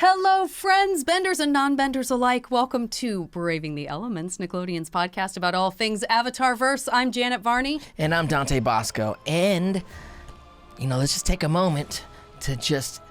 Hello, friends, benders and non-benders alike. Welcome to Braving the Elements, Nickelodeon's podcast about all things Avatar-verse. I'm Janet Varney. And I'm Dante Bosco. And, let's just take a moment to just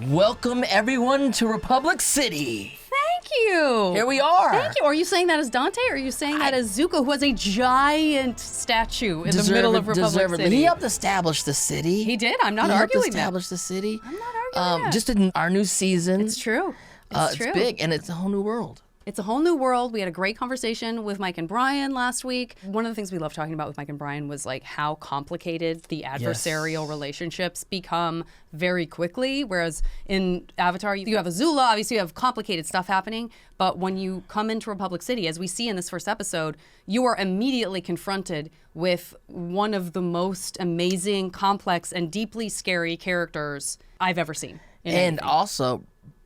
welcome everyone to Republic City. Thank you. Here we are. Thank you. Are you saying that as Dante, or are you saying that as Zuko, who has a giant statue in the middle of Republic City? He helped establish the city. He did. I'm not arguing that. He helped establish the city. I'm not arguing that. Just in our new season. It's true. It's true. It's big, and it's a whole new world. It's a whole new world. We had a great conversation with Mike and Brian last week. One of the things we love talking about with Mike and Brian was like how complicated the adversarial relationships become very quickly. Whereas in Avatar, you have Azula, obviously you have complicated stuff happening. But when you come into Republic City, as we see in this first episode, you are immediately confronted with one of the most amazing, complex, and deeply scary characters I've ever seen. And also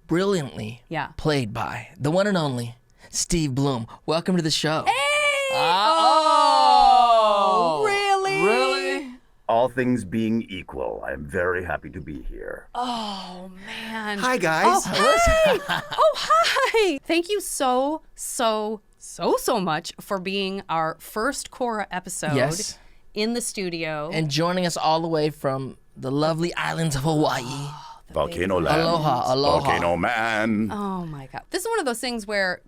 brilliantly played by the one and only Steve Blum. Welcome to the show. Hey! Really? All things being equal, I'm very happy to be here. Oh, man. Hi, guys. Oh, hi. Oh, hi. Thank you so much for being our first Korra episode in the studio. And joining us all the way from the lovely islands of Hawaii. Volcano Land. Aloha. Volcano Man. Oh my God. This is one of those things where,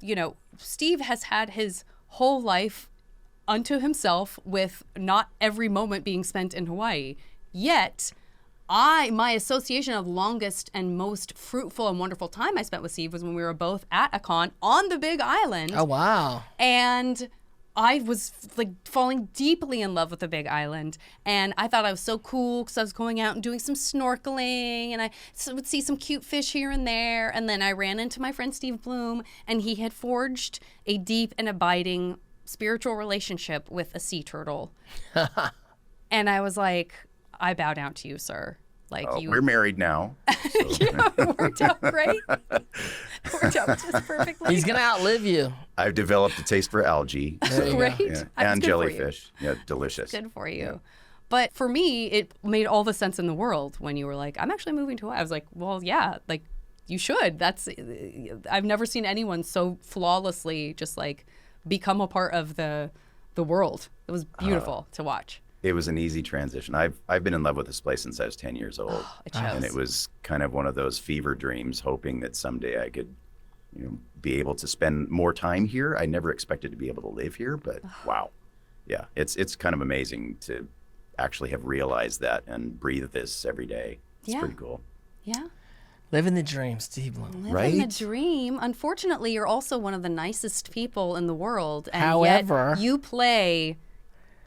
Steve has had his whole life unto himself with not every moment being spent in Hawaii. Yet, my association of longest and most fruitful and wonderful time I spent with Steve was when we were both at a con on the Big Island. Oh, wow. And I was falling deeply in love with the Big Island, and I thought I was so cool because I was going out and doing some snorkeling, and I would see some cute fish here and there, and then I ran into my friend Steve Blum, and he had forged a deep and abiding spiritual relationship with a sea turtle. And I was like, I bow down to you, sir. We're married now. So. Yeah, it worked out great. It worked out just perfectly. He's going to outlive you. I've developed a taste for algae. Great. Yeah. And jellyfish. Yeah, delicious. Good for you. Yeah. But for me, it made all the sense in the world when you were like, I'm actually moving to Hawaii. I was like, well, yeah, you should. I've never seen anyone so flawlessly just become a part of the world. It was beautiful to watch. It was an easy transition. I've been in love with this place since I was 10 years old. It shows. And it was kind of one of those fever dreams, hoping that someday I could, be able to spend more time here. I never expected to be able to live here, but wow. Yeah, it's kind of amazing to actually have realized that and breathe this every day. It's pretty cool. Yeah. Living the dream, Steve Blum. Living the dream. Unfortunately, you're also one of the nicest people in the world. And however, yet you play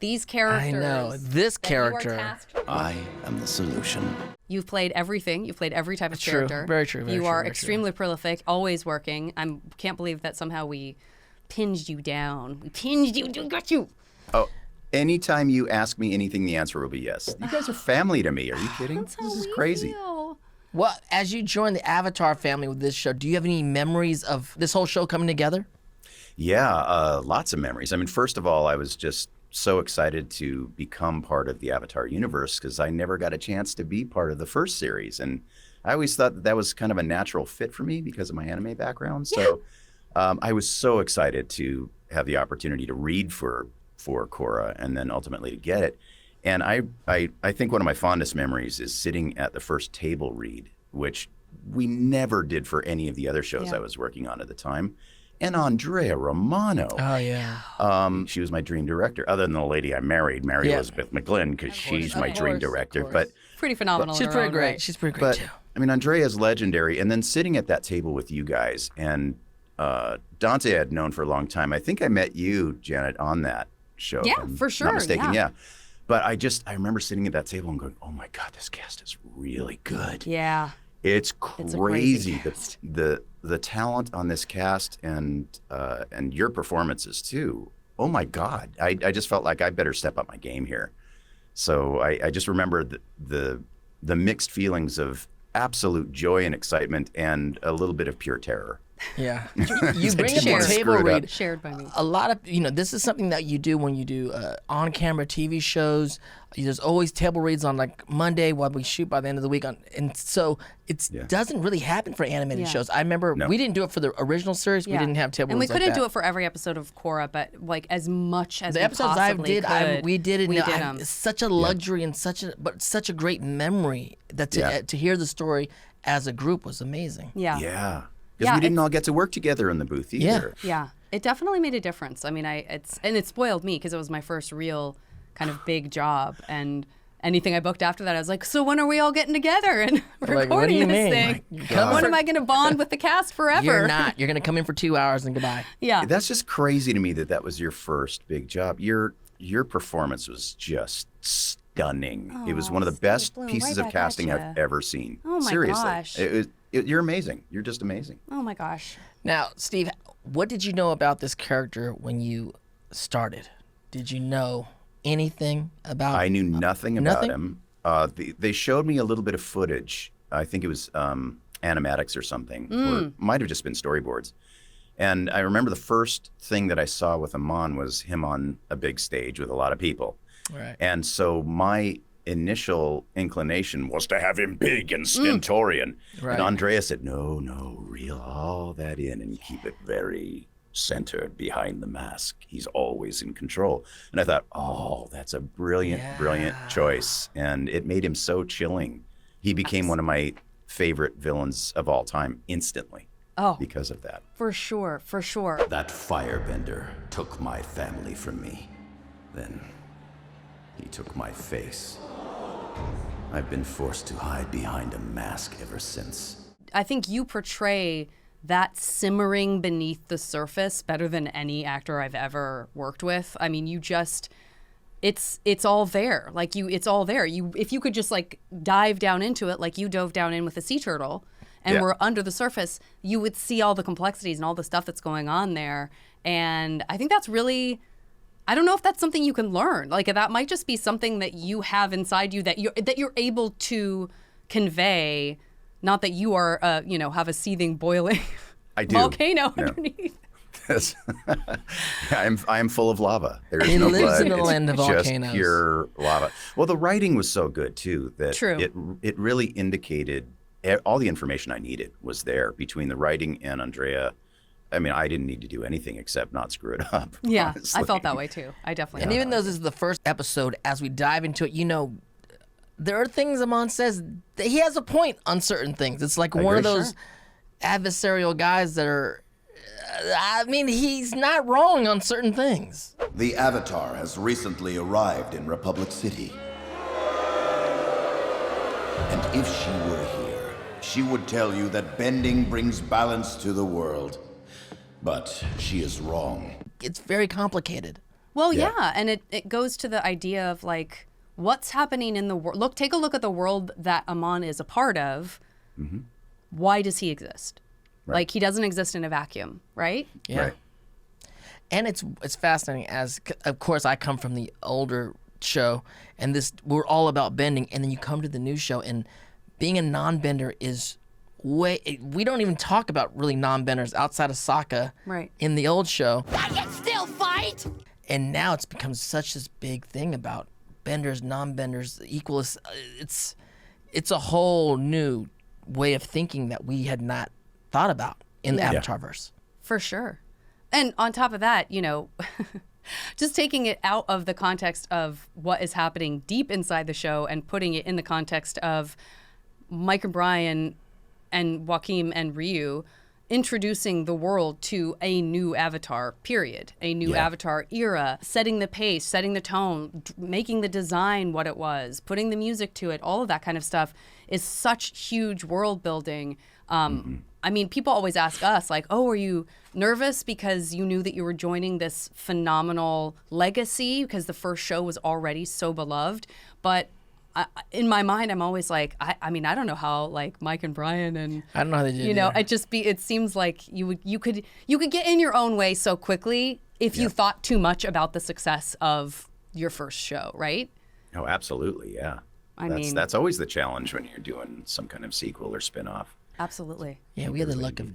these characters. I know. This character. I am the solution. You've played everything. You've played every type of character. Very true. You are extremely prolific, always working. I can't believe that somehow we pinned you down. We pinned you. We got you. Oh, anytime you ask me anything, the answer will be yes. You guys are family to me. Are you kidding? That's how this is we crazy. feel. Well, as you join the Avatar family with this show, do you have any memories of this whole show coming together? Yeah, lots of memories. I mean, first of all, I was just so excited to become part of the Avatar universe because I never got a chance to be part of the first series. And I always thought that was kind of a natural fit for me because of my anime background. So I was so excited to have the opportunity to read for Korra and then ultimately to get it. And I think one of my fondest memories is sitting at the first table read, which we never did for any of the other shows I was working on at the time. And Andrea Romano. Oh, yeah. She was my dream director, other than the lady I married, Mary Elizabeth McGlynn, because she's my dream director. But pretty phenomenal. She's pretty great. Right. She's pretty great, too. I mean, Andrea's legendary. And then sitting at that table with you guys, and Dante I had known for a long time. I think I met you, Janet, on that show. Yeah, for sure. Not mistaken, yeah. But I remember sitting at that table and going, oh my God, this cast is really good. Yeah. It's crazy. The talent on this cast and your performances too. Oh my God. I just felt like I better step up my game here. So I just remember the mixed feelings of absolute joy and excitement and a little bit of pure terror Yeah. You bring up Shared. the table Screw it up. read. Shared by me. A lot of, this is something that you do when you do on-camera TV shows. There's always table reads on like Monday while we shoot by the end of the week. And so it doesn't really happen for animated shows. I remember we didn't do it for the original series. We didn't have table reads And we couldn't like that. do it for every episode of Korra, but like as much as The we episodes possibly could, we did it. we now, did 'em. It's such a luxury and such a great memory that to hear the story as a group was amazing. Yeah. Yeah. Because we didn't all get to work together in the booth either. Yeah. It definitely made a difference. I mean, it spoiled me because it was my first real kind of big job, and anything I booked after that, I was like, so when are we all getting together and recording what do you this mean? thing? Like, when am I going to bond with the cast forever? You're not. You're going to come in for 2 hours and goodbye. Yeah. That's just crazy to me that was your first big job. Your performance was just stunning. It was one of the Steve best Blum, pieces right of back at casting ya. I've ever seen. Oh my Seriously. gosh. You're amazing. You're just amazing. Oh my gosh. Now, Steve, what did you know about this character when you started? Did you know anything about? I knew nothing about nothing? him. They showed me a little bit of footage. I think it was animatics or something, or it might have just been storyboards. And I remember the first thing that I saw with Amon was him on a big stage with a lot of people. Right. And so my initial inclination was to have him big and stentorian. Right. And Andrea said, no, reel all that in and keep it very centered behind the mask. He's always in control. And I thought, oh, that's a brilliant choice. And it made him so chilling. He became one of my favorite villains of all time instantly because of that. For sure. That firebender took my family from me. Then he took my face. I've been forced to hide behind a mask ever since. I think you portray that simmering beneath the surface better than any actor I've ever worked with. I mean, it's all there. Like it's all there. If you could just like dive down into it, like you dove down in with a sea turtle and were under the surface, you would see all the complexities and all the stuff that's going on there. And I think that's really, I don't know if that's something you can learn. Like that might just be something that you have inside you that you're able to convey. Not that you are, have a seething, boiling volcano underneath. Yes. I am full of lava. There's He no lives blood. in the It's land of just volcanoes. pure lava. Well, the writing was so good too that True. it really indicated all the information I needed was there between the writing and Andrea. I mean, I didn't need to do anything except not screw it up. Yeah, honestly. I felt that way too. I definitely. And even though this is the first episode, as we dive into it, there are things Amon says that he has a point on certain things. It's like one of those adversarial guys that are. He's not wrong on certain things. The Avatar has recently arrived in Republic City. And if she were here, she would tell you that bending brings balance to the world. But she is wrong. It's very complicated. Well, yeah, and it goes to the idea of like what's happening in the world. Take a look at the world that Amon is a part of. Mm-hmm. Why does he exist? Right. Like he doesn't exist in a vacuum, right? Yeah. Right. And it's fascinating as, of course, I come from the older show, and we're all about bending, and then you come to the new show, and being a non-bender is we don't even talk about really non-benders outside of Sokka in the old show. I can still fight! And now it's become such this big thing about benders, non-benders, equalists. It's a whole new way of thinking that we had not thought about in the Avatarverse. For sure. And on top of that, just taking it out of the context of what is happening deep inside the show and putting it in the context of Mike and Brian and Joaquin and Ryu introducing the world to a new Avatar period, a new Avatar era, setting the pace, setting the tone, making the design what it was, putting the music to it, all of that kind of stuff is such huge world building. I mean, people always ask us like, oh, are you nervous because you knew that you were joining this phenomenal legacy because the first show was already so beloved? But in my mind, I'm always like, I mean, I don't know how like Mike and Brian and I don't know how they did it. It seems like you could get in your own way so quickly if you thought too much about the success of your first show, right? Oh, absolutely, yeah. That's always the challenge when you're doing some kind of sequel or spin-off. Absolutely. Yeah, we had the luck of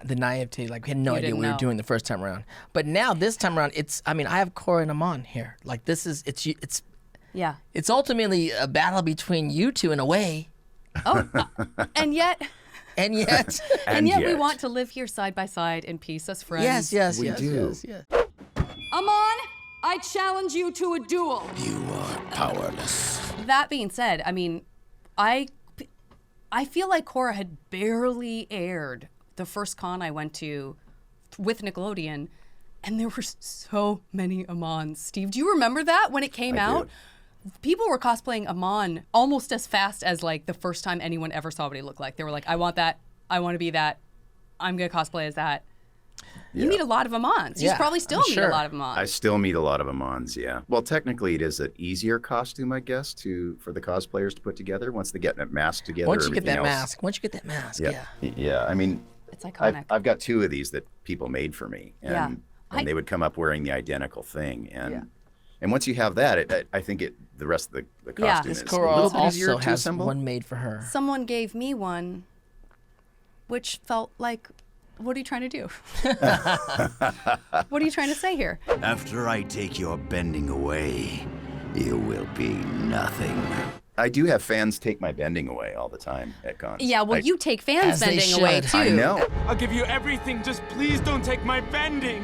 the naivete. Like, we had no You idea didn't what we were know. doing the first time around. But now, this time around, I have Korra and Amon here. Like, Yeah. it's ultimately a battle between you two in a way. Oh, and yet... And yet... And yet we want to live here side by side in peace as friends. yes, We do. yes. Amon, I challenge you to a duel. You are powerless. That being said, I mean, I feel like Korra had barely aired the first con I went to with Nickelodeon, and there were so many Amons. Steve, do you remember that when it came out? People were cosplaying Amon almost as fast as like the first time anyone ever saw what he looked like. They were like, I want that. I want to be that. I'm going to cosplay as that. You meet a lot of Amons. You Yeah, probably still I'm meet sure. a lot of Amons. I still meet a lot of Amons, yeah. Well, technically, it is an easier costume, I guess, for the cosplayers to put together once they get that mask together. Once you get that everything mask, else. yeah. Yeah. I mean, It's iconic. I've got 2 of these that people made for me, and, Yeah. and they would come up wearing the identical thing, and once you have that, I think the rest of the Yeah. costume This is a Korra little bit easier also to has assemble. one made for her. Someone gave me one, which felt like, what are you trying to do? What are you trying to say here? After I take your bending away, you will be nothing. I do have fans take my bending away all the time at cons. Yeah, well, you take fans As they bending away should. too. I know. I'll give you everything, just please don't take my bending.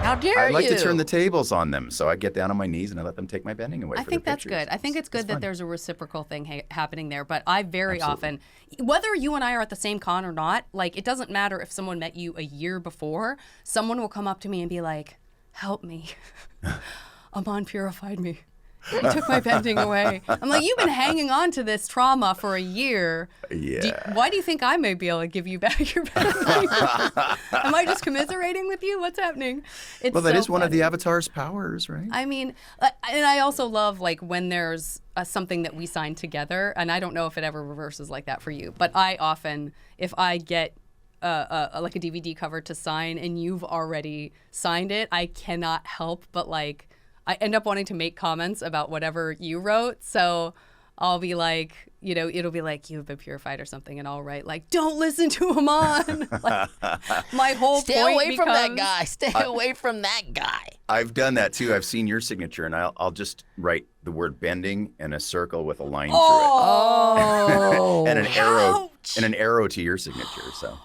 How dare I like you? to turn the tables on them, so I get down on my knees and I let them take my bending away. I for think their that's pictures. good. I think it's good that fun. there's a reciprocal thing happening there. But I very Absolutely. often, whether you and I are at the same con or not, like it doesn't matter if someone met you a year before, someone will come up to me and be like, help me. Amon purified me. He took my bending away. I'm like, you've been hanging on to this trauma for a year. Yeah. Why do you think I may be able to give you back your bending? Am I just commiserating with you? What's happening? It's Well, that so is one of funny. the Avatar's powers, right? I mean, and I also love like when there's something that we sign together, and I don't know if it ever reverses like that for you, but I often, if I get like a DVD cover to sign and you've already signed it, I cannot help but like, I end up wanting to make comments about whatever you wrote. So I'll be like, you know, it'll be like, you've been purified or something, and I'll write like, don't listen to him on. Like, my whole Stay point away from that becomes- guy. Stay away from that guy. I've done that too. I've seen your signature, and I'll just write the word bending in a circle with a line Oh. through it, and Ouch. an arrow to your signature. So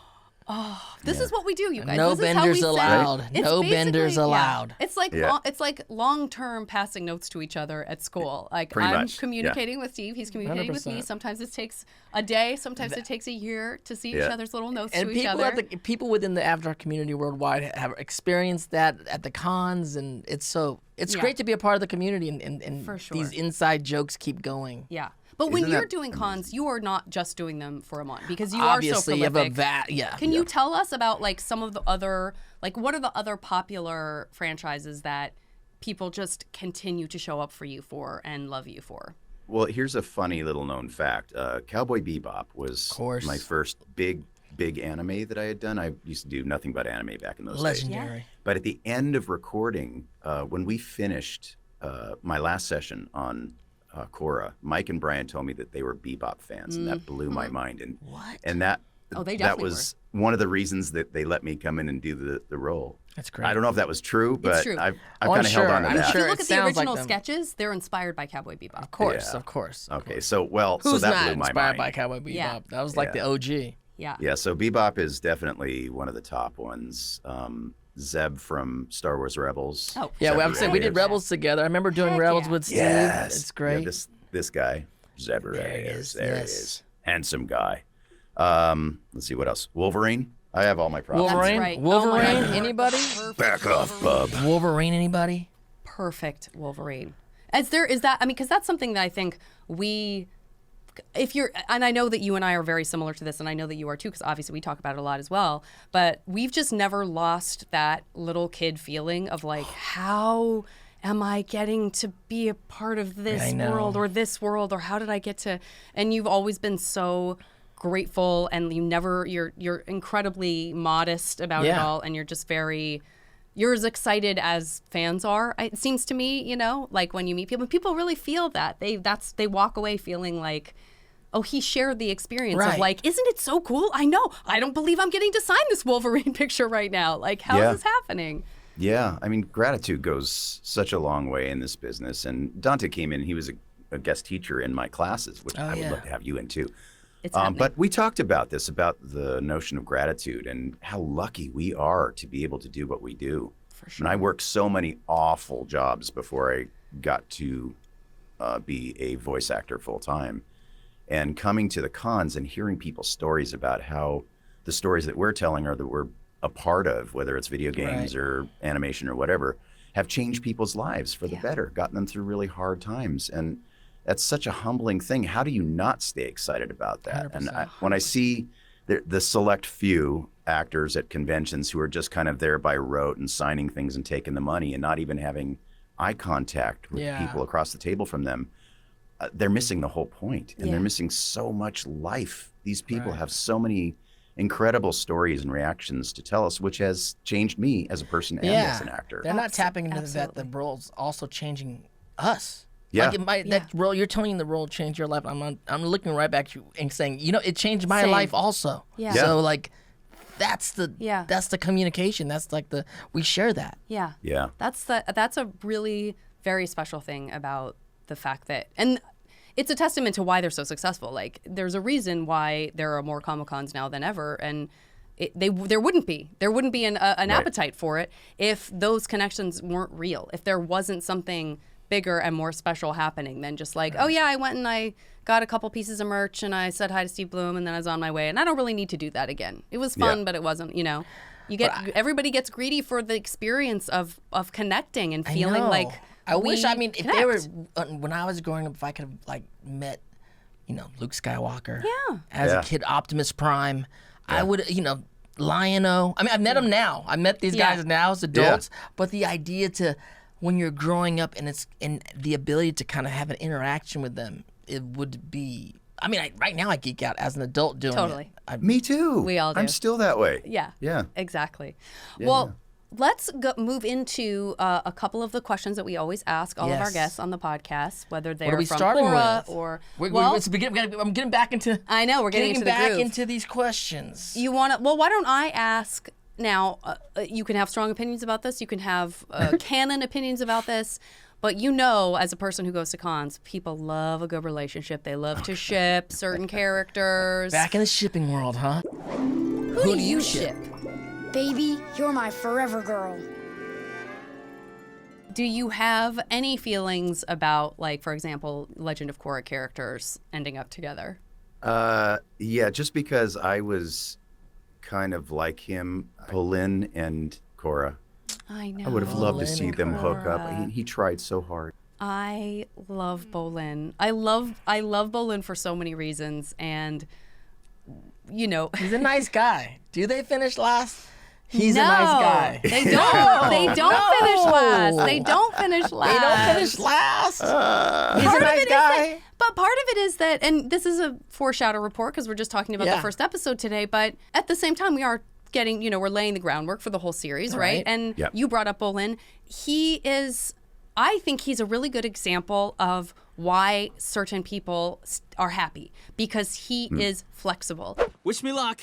This is what we do, you guys. No This is how benders we say- allowed. It's No basically- benders allowed. It's like Yeah. it's like long-term passing notes to each other at school. Like Pretty I'm much, yeah. communicating with Steve, he's communicating with me. 100%. Sometimes it takes a day, sometimes it takes a year to see each Yeah. other's little notes And to each people other. people within the Avatar community worldwide have experienced that at the cons, and it's Yeah. great to be a part of the community, and For sure. these inside jokes keep going. Yeah. But when Isn't you're that doing cons, you are not just doing them for Amon because you are so Obviously, you have prolific. yeah. Can you tell us about like some of the other, like what are the other popular franchises that people just continue to show up for you for and love you for? well, here's a funny little known fact. Cowboy Bebop was course. my first big anime that I had done. I used to do nothing but anime back in those days. Legendary. But at the end of recording, when we finished my last session on Korra, Mike and Brian told me that they were Bebop fans, and that blew my mind. And What? And that Oh, they that definitely was one of the reasons that they let me come in and do the role. That's great. I don't know if that was true, but true. I've Oh, kind I'm of held sure. on to I'm that. If sure. you look it at the sounds like original them. sketches, they're inspired by Cowboy Bebop. Of course, Yeah. of course. Okay, so so Who's that not blew my inspired mind. by Cowboy Bebop? Yeah. That was like Yeah. the OG. Yeah. Yeah, so Bebop is definitely one of the top ones. Zeb from Star Wars Rebels. Oh. Yeah, Zeb well, I'm saying we did Reyes. Rebels together. I remember doing Heck Rebels yeah. with Steve. Yes, It's great. Yeah, this guy, Zeb There he Reyes. is, There yes. he is. Handsome guy. Let's see what else. Wolverine. I have all my props. Wolverine? right. Wolverine? Oh my God. Anybody? Back off, bub. Wolverine? Anybody? Perfect Wolverine. Is that, I mean, because that's something that I think if you're, and I know that you and I are very similar to this, and I know that you are too, because obviously we talk about it a lot as well, but we've just never lost that little kid feeling of like, how am I getting to be a part of this I know. world or this world, or how did I get to, and you've always been so grateful, and you're incredibly modest about it Yeah. all, and you're just very, you're as excited as fans are. It seems to me, you know, like when you meet people really feel that. They walk away feeling like, oh, he shared the experience of like, isn't it so cool? I know. I don't believe I'm getting to sign this Wolverine picture right now. Like, how is this happening? Yeah, I mean, gratitude goes such a long way in this business. And Dante came in, he was a guest teacher in my classes, which I would love to have you in too. But we talked about this, about the notion of gratitude and how lucky we are to be able to do what we do. For sure. And I worked so many awful jobs before I got to be a voice actor full time. And coming to the cons and hearing people's stories about how the stories that we're telling or that we're a part of, whether it's video games or animation or whatever, have changed people's lives for the better, gotten them through really hard times. And that's such a humbling thing. How do you not stay excited about that? 100%. And when I see the select few actors at conventions who are just kind of there by rote and signing things and taking the money and not even having eye contact with people across the table from them, they're missing the whole point. And they're missing so much life. These people have so many incredible stories and reactions to tell us, which has changed me as a person and as an actor. They're not tapping into that the role's also changing us. Yeah. Like that role, you're telling me the role changed your life. I'm looking right back at you and saying, you know, it changed my life also. Yeah. So like, that's the communication. That's like we share that. Yeah. Yeah. That's a really very special thing about the fact that, and it's a testament to why they're so successful. Like, there's a reason why there are more Comic-Cons now than ever, and there wouldn't be an appetite for it if those connections weren't real. If there wasn't something bigger and more special happening than just like, oh yeah, I went and I got a couple pieces of merch and I said hi to Steve Blum and then I was on my way, and I don't really need to do that again. It was fun, but it wasn't, you know. Everybody gets greedy for the experience of connecting and feeling like I wish, I mean, connect. if they were, when I was growing up, if I could have like met, you know, Luke Skywalker as a kid, Optimus Prime, I would, you know, Lion-O. I mean, I've met them now. I met these guys now as adults, but the idea to, when you're growing up and the ability to kind of have an interaction with them, it would be, I mean, right now I geek out as an adult doing it. Me too. We all do. I'm still that way. Yeah. Yeah. Exactly. Well, let's move into a couple of the questions that we always ask all of our guests on the podcast, whether they're from Korra or I'm getting back into. I know we're getting into the groove. Into these questions. You want to? Well, why don't I ask now? You can have strong opinions about this. You can have canon opinions about this. But you know, as a person who goes to cons, people love a good relationship. They love to ship certain characters. Back in the shipping world, huh? Who do you ship? Baby, you're my forever girl. Do you have any feelings about, like, for example, Legend of Korra characters ending up together? Yeah, just because I was kind of like him, Bolin and Korra. I know. I would have loved to see Bolin them and hook up. Korra. He tried so hard. I love Bolin. I love Bolin for so many reasons, and you know, he's a nice guy. Do they finish last? He's no, a nice guy. They don't. They don't finish last. They don't finish last. They don't finish last. He's a nice guy. But part of it is that, and this is a foreshadow report because we're just talking about the first episode today, but at the same time, we are getting, you know, we're laying the groundwork for the whole series, right? And you brought up Bolin. I think he's a really good example of why certain people are happy, because he is flexible. Wish me luck.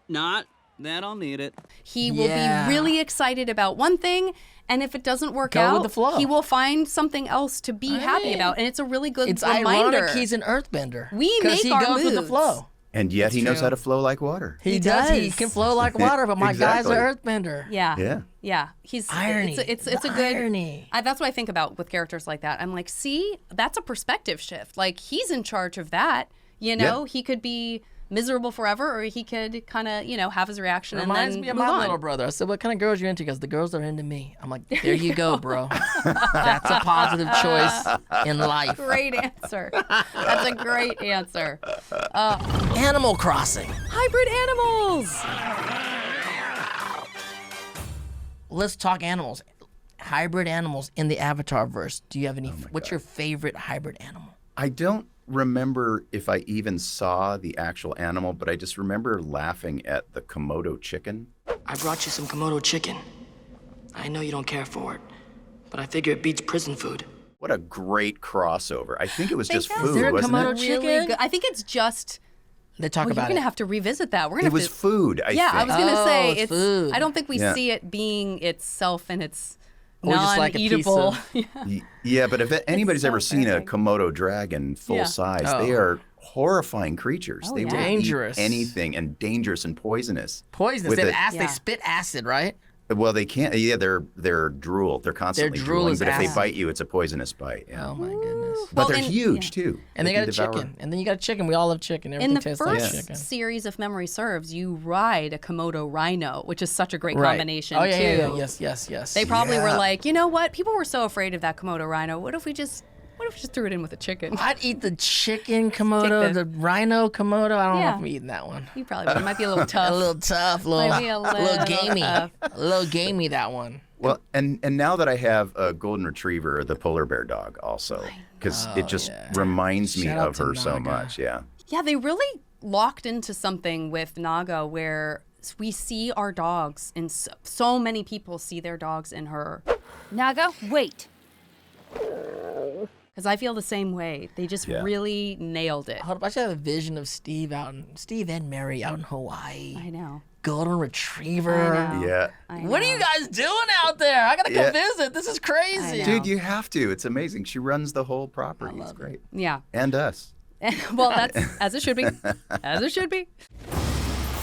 Not that I'll need it. He will be really excited about one thing, and if it doesn't work out, with the flow. He will find something else to be happy about, and it's a really good reminder. Ironic he's an earthbender. We make he our goes moves with the flow. And yet he knows how to flow like water. He does. He can flow like water, but my guy's an earthbender. Yeah. He's irony. It's a good irony. That's what I think about with characters like that. I'm like, see, that's a perspective shift. Like, he's in charge of that. You know, he could be miserable forever, or he could kind of, you know, have his reaction and then Reminds me of move my on. little brother. I said, what kind of girls are you into? He goes, the girls that are into me. I'm like, there you go, bro. That's a positive choice in life. Great answer. That's a great answer. Animal Crossing. Hybrid animals. Let's talk animals. Hybrid animals in the Avatar verse. Do you have any? What's your favorite hybrid animal? I don't remember if I even saw the actual animal, but I just remember laughing at the Komodo chicken. I brought you some Komodo chicken. I know you don't care for it, but I figure it beats prison food. What a great crossover. I think it was just That's food, there a wasn't Komodo it? chicken? Really good. I think it's just. They talk Well, about you're gonna it. have to revisit that. We're gonna It have was to, food, I Yeah, think. I was gonna say it's food. I don't think we Yeah. see it being itself and it's Or just like a piece non-eatable. of- Yeah, but if anybody's so ever seen a big. Komodo dragon full Yeah. size, Oh. they are horrifying creatures. Oh, they yeah. will Dangerous. eat anything, and dangerous and poisonous. Poisonous. With They, it- have Yeah. they spit acid, right? Well, they can't. Yeah, they're drool. They're constantly Their drool drooling. is But if they acid. bite you, it's a poisonous bite. Yeah. Oh my goodness. But Well, they're and- huge too. And they can got a devour. chicken. And then you got a chicken. We all love chicken. In Everything the tastes like first chicken. series, if memory serves, you ride a Komodo rhino, which is such a great Right. combination Oh, yeah, too. yeah, yeah. Yes. They probably were Yeah. like, you know what? People were so afraid of that Komodo rhino. What if we just threw it in with a chicken? I'd eat the chicken Komodo, Chicken. the rhino Komodo. I don't know Yeah. if I'm eating that one. You probably would. It might be a little tough. A little tough, Might be a little little gamey. tough. A little gamey, that one. Well, and now that I have a golden retriever, the polar bear dog also, because it just reminds me Shout out of to her so Naga. much. Yeah. Yeah, they really locked into something with Naga where we see our dogs, and so many people see their dogs in her. Naga, wait. Because I feel the same way. They just Yeah. really nailed it. Hold up, I should have a vision of Steve and Mary out in Hawaii. I know. Golden retriever. I know. Yeah. I What are know. you guys doing out there? I gotta Yeah. come visit. This is crazy. I know. Dude, you have to. It's amazing. She runs the whole property. It's great. Yeah. And us. Well, that's as it should be. As it should be.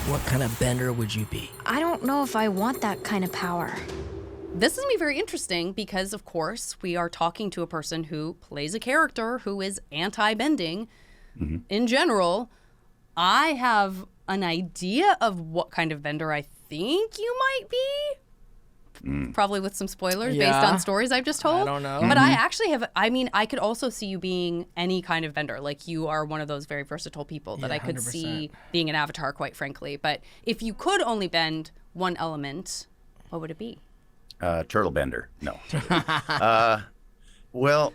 What kind of bender would you be? I don't know if I want that kind of power. This is going to be very interesting because, of course, we are talking to a person who plays a character who is anti-bending. In general, I have an idea of what kind of bender I think you might be. Probably with some spoilers based Yeah. on stories I've just told. I don't know. But I actually have, I mean, I could also see you being any kind of bender. Like you are one of those very versatile people that Yeah, I could 100%. see being an avatar, quite frankly. But if you could only bend one element, what would it be? Turtle bender. No. Well,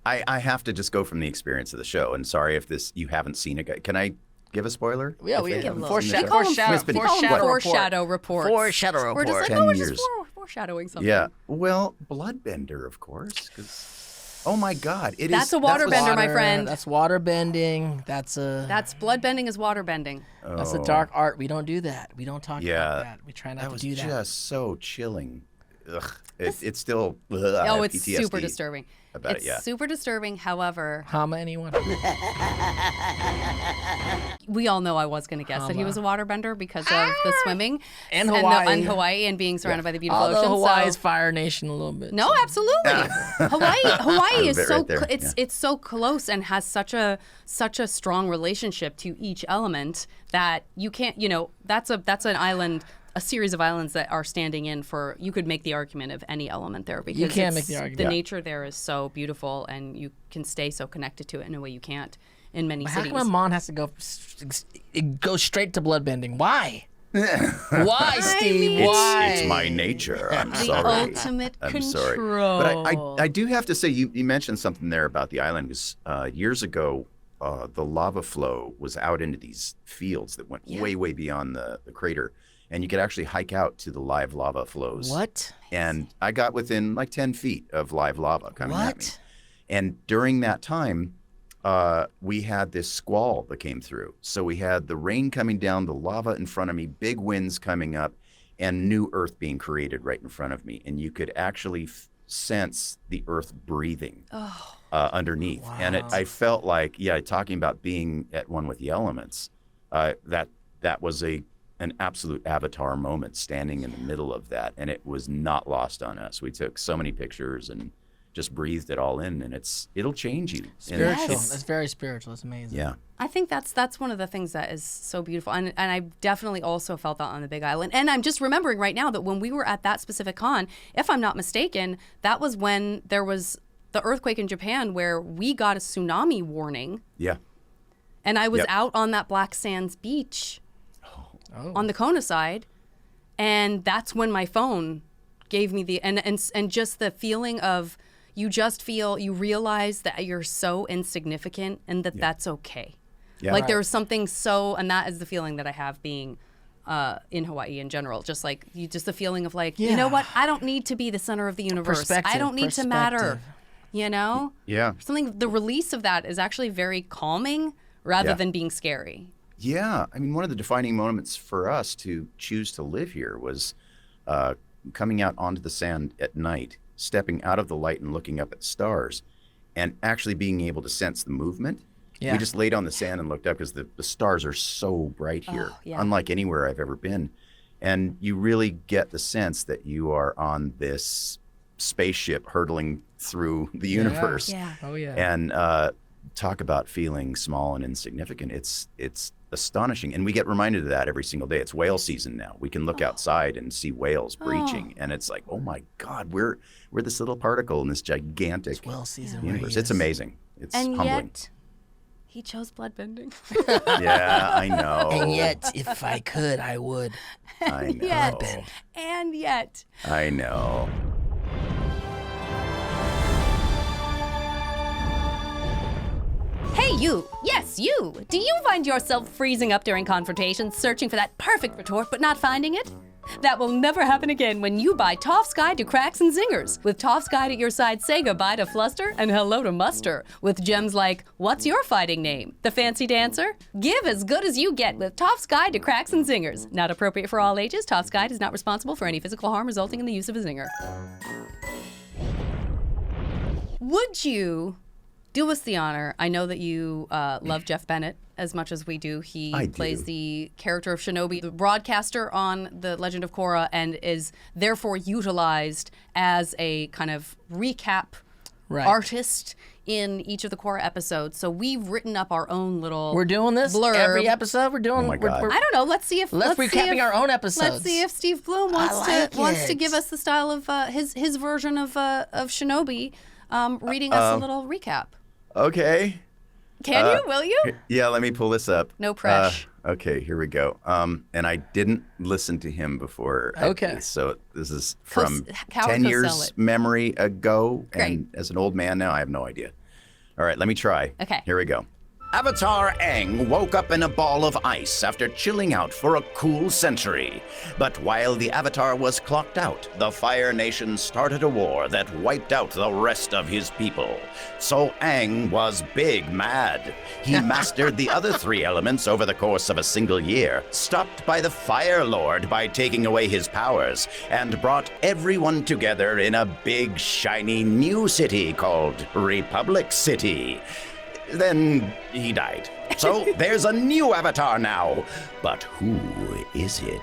I have to just go from the experience of the show. And sorry if you haven't seen it. Can I give a spoiler? Yeah, If we they give a haven't little seen the We show? call them, It's been we call them what? foreshadow reports. Foreshadow We're just report. like, 10 we're just years. foreshadowing something. Yeah. Well, bloodbender, of course. 'Cause, oh my God, it is. That's a water that was- bender, my friend. That's water bending. That's Blood bending is water bending. a dark art. We don't do that. We don't talk Yeah. about that. We try not That to was do that. just so chilling. Ugh. It's still. I Oh, have it's PTSD super disturbing. about It's it. Yeah. super disturbing. However, Hama anyone? we all know I was going to guess that he was a waterbender because of the swimming And and Hawaii. Hawaii and being surrounded by the beautiful Although ocean. Hawaii so- is Fire Nation a little bit. No, absolutely. Hawaii is bit so right there, it's so close and has such a strong relationship to each element that you can't, that's an island, a series of islands that are standing in for, you could make the argument of any element there because can make it's- the argument. the Yeah. nature there is so beautiful and you can stay so connected to it in a way you can't in many How cities. come Amon has to go straight to bloodbending? Why? Why, Steve? Why? It's my nature. I'm The sorry. ultimate I'm sorry. control. But I do have to say, you mentioned something there about the island because years ago, the lava flow was out into these fields that went way, way beyond the crater. And you could actually hike out to the live lava flows. What? And I got within like 10 feet of live lava coming at me. What? And during that time, we had this squall that came through. So we had the rain coming down, the lava in front of me, big winds coming up, and new earth being created right in front of me. And you could actually sense the earth breathing underneath. Wow. And I felt like, talking about being at one with the elements, that was an absolute avatar moment standing in the middle of that. And it was not lost on us. We took so many pictures and just breathed it all in, and it'll change you. Spiritual. And That's very spiritual. It's amazing. yeah. I think that's one of the things that is so beautiful. And I definitely also felt that on the Big Island. And I'm just remembering right now that when we were at that specific con, if I'm not mistaken, that was when there was the earthquake in Japan where we got a tsunami warning. Yeah. And I was Yep. out on that Black Sands beach on the Kona side. And that's when my phone gave me and just the feeling of you realize that you're so insignificant and that's okay. Yeah. Like Right. there's something and that is the feeling that I have being in Hawaii in general. Just like just the feeling of like, you know what? I don't need to be the center of the universe. I don't need to matter. You know? Yeah. The release of that is actually very calming rather than being scary. Yeah. I mean, one of the defining moments for us to choose to live here was coming out onto the sand at night, stepping out of the light and looking up at the stars, and actually being able to sense the movement. Yeah. We just laid on the sand and looked up because the stars are so bright here, unlike anywhere I've ever been. And you really get the sense that you are on this spaceship hurtling through the universe. Yeah. Oh, yeah. And talk about feeling small and insignificant. It's astonishing. And we get reminded of that every single day. It's whale season now. We can look outside and see whales breaching. And it's like, oh my God, we're this little particle in this gigantic whale season universe. It's amazing. It's humbling. Yet, he chose bloodbending. Yeah, I know. And yet, if I could, I would. I know. And yet. I know. Hey, you! Yes, you! Do you find yourself freezing up during confrontations, searching for that perfect retort but not finding it? That will never happen again when you buy Toph's Guide to Cracks and Zingers. With Toph's Guide at your side, say goodbye to fluster and hello to muster. With gems like, what's your fighting name? The Fancy Dancer? Give as good as you get with Toph's Guide to Cracks and Zingers. Not appropriate for all ages, Toph's Guide is not responsible for any physical harm resulting in the use of a zinger. Would you do us the honor? I know that you love Jeff Bennett as much as we do. He plays the character of Shinobi, the broadcaster on the Legend of Korra, and is therefore utilized as a kind of recap artist in each of the Korra episodes. So we've written up our own little We're doing this blurb. every episode. We're doing. Oh my God. I don't know. Let's see if Let's recapping our own episodes. Let's see if Steve Blum wants to give us the style of his version of Shinobi, reading us a little recap. Okay. Can you? Will you? Yeah, let me pull this up. No pressure. Okay, here we go. And I didn't listen to him before. Okay. So this is from Howard 10 years Cosell. memory ago. Great. And as an old man now, I have no idea. All right, let me try. Okay. Here we go. Avatar Aang woke up in a ball of ice after chilling out for a cool century. But while the Avatar was clocked out, the Fire Nation started a war that wiped out the rest of his people. So Aang was big mad. He mastered the other three elements over the course of a single year, stopped by the Fire Lord by taking away his powers, and brought everyone together in a big, shiny new city called Republic City. Then he died. So there's a new Avatar now. But who is it?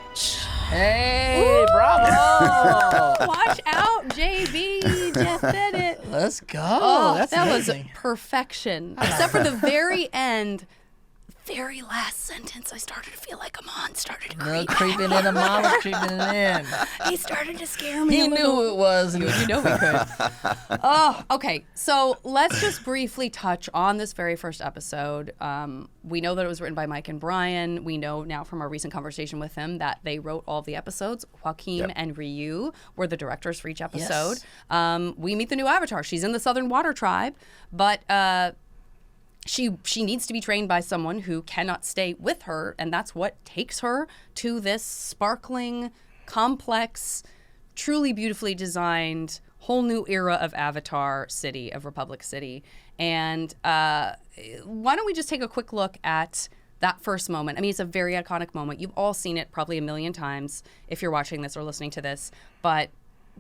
Hey, bravo! Watch out, JB. Jeff Bennett. Let's go. Oh, That's that amazing. was perfection. Except for the very end, very last sentence, I started to feel like Amon started to creep. Creeping in, Amon was creeping in. He started to scare me. He knew who it was. You know he could. Oh, okay. So let's just briefly touch on this very first episode. We know that it was written by Mike and Brian. We know now from our recent conversation with him that they wrote all of the episodes. Joaquin and Ryu were the directors for each episode. Yes. We meet the new Avatar. She's in the Southern Water Tribe, but she needs to be trained by someone who cannot stay with her, and that's what takes her to this sparkling, complex, truly beautifully designed whole new era of Avatar City, of Republic City. And why don't we just take a quick look at that first moment? I mean, it's a very iconic moment. You've all seen it probably a million times if you're watching this or listening to this, but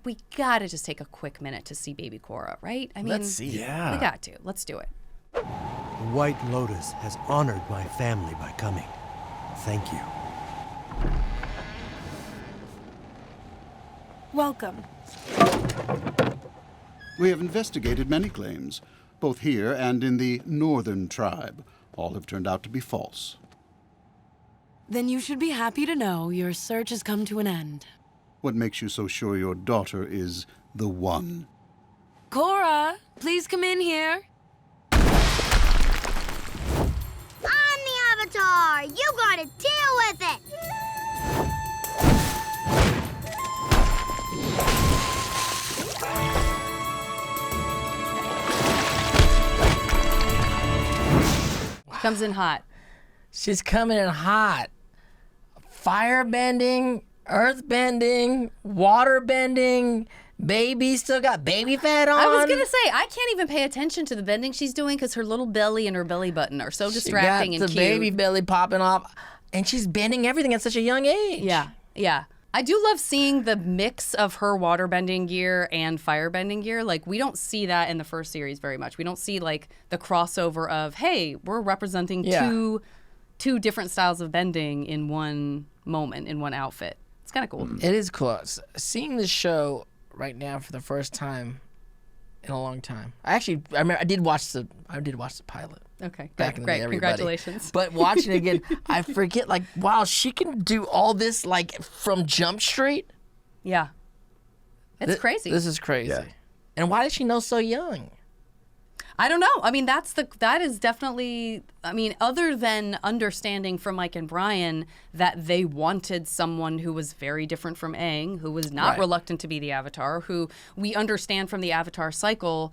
we gotta just take a quick minute to see Baby Korra, right? I mean, Let's see. Yeah. We got to. Let's do it. White Lotus has honored my family by coming. Thank you. Welcome. We have investigated many claims, both here and in the Northern Tribe. All have turned out to be false. Then you should be happy to know your search has come to an end. What makes you so sure your daughter is the one? Korra, please come in here. I'm the Avatar! You gotta deal with it! Comes in hot. She's coming in hot. fire bending, earth bending, water bending. Baby still got baby fat on. I was gonna say I can't even pay attention to the bending she's doing because her little belly and her belly button are so distracting she and got the cute. baby belly popping off, and she's bending everything at such a young age. Yeah. I do love seeing the mix of her water bending gear and fire bending gear. Like, we don't see that in the first series very much. We don't see like the crossover of, hey, we're representing two different styles of bending in one moment, in one outfit. It's kind of cool. It is cool. Seeing this show right now for the first time in a long time. I remember I did watch the pilot. Okay, back in the great. day, Congratulations. But watching it again, I forget, like, wow, she can do all this, like, from Jump Street? Yeah. It's crazy. This is crazy. Yeah. And why did she know so young? I don't know. I mean, that is definitely, I mean, other than understanding from Mike and Brian that they wanted someone who was very different from Aang, who was not reluctant to be the Avatar, who we understand from the Avatar cycle,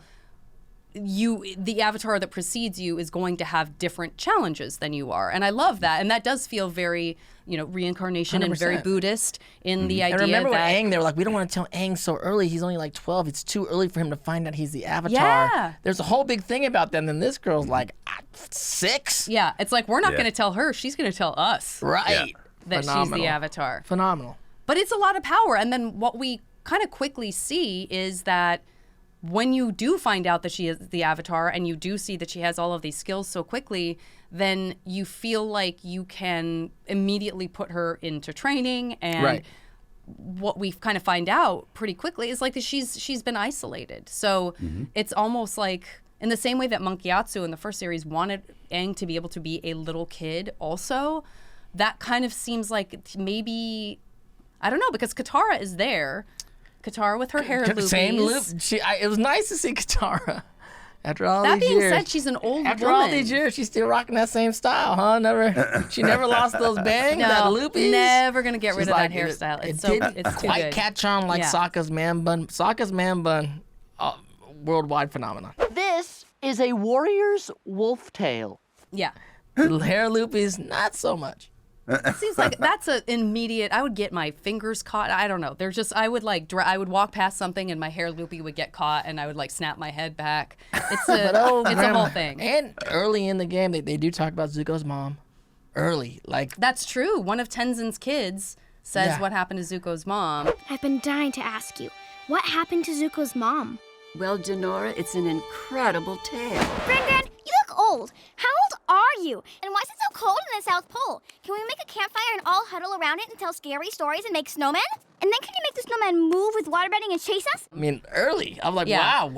the Avatar that precedes you is going to have different challenges than you are. And I love that. And that does feel very, reincarnation 100%. And very Buddhist in the idea that... And remember with Aang, they were like, we don't want to tell Aang so early. He's only like 12. It's too early for him to find out he's the Avatar. Yeah. There's a whole big thing about them. And this girl's like 6? Yeah. It's like, we're not going to tell her. She's going to tell us. Right. That she's the Avatar. Phenomenal. But it's a lot of power. And then what we kind of quickly see is that when you do find out that she is the Avatar and you do see that she has all of these skills so quickly, then you feel like you can immediately put her into training. And what we kind of find out pretty quickly is like that she's been isolated. So it's almost like in the same way that Monk Gyatso in the first series wanted Aang to be able to be a little kid also, that kind of seems like maybe, I don't know, because Katara is there. Katara with her hair loopies. Same loop. It was nice to see Katara. After all that these being years. said, she's an old After woman. all these years, she's still rocking that same style, huh? She never lost those bangs, that loopies. Never gonna get rid of that hairstyle. It's didn't too quite good. catch on like Sokka's man bun. Sokka's man bun, worldwide phenomenon. This is a warrior's wolf tail. Yeah. Little hair loopies, not so much. It seems like that's an immediate. I would get my fingers caught. I don't know. I would walk past something and my hair loopy would get caught and I would like snap my head back. It's a whole thing. And early in the game, they do talk about Zuko's mom. Early, like that's true. One of Tenzin's kids says what happened to Zuko's mom. I've been dying to ask you, what happened to Zuko's mom? Well, Denora, it's an incredible tale. Granddad, you look old. How old are you? And why is it so cold in the South Pole? Can we make a campfire and all huddle around it and tell scary stories and make snowmen? And then can you make the snowman move with waterbending and chase us? I mean, early. I'm like, wow.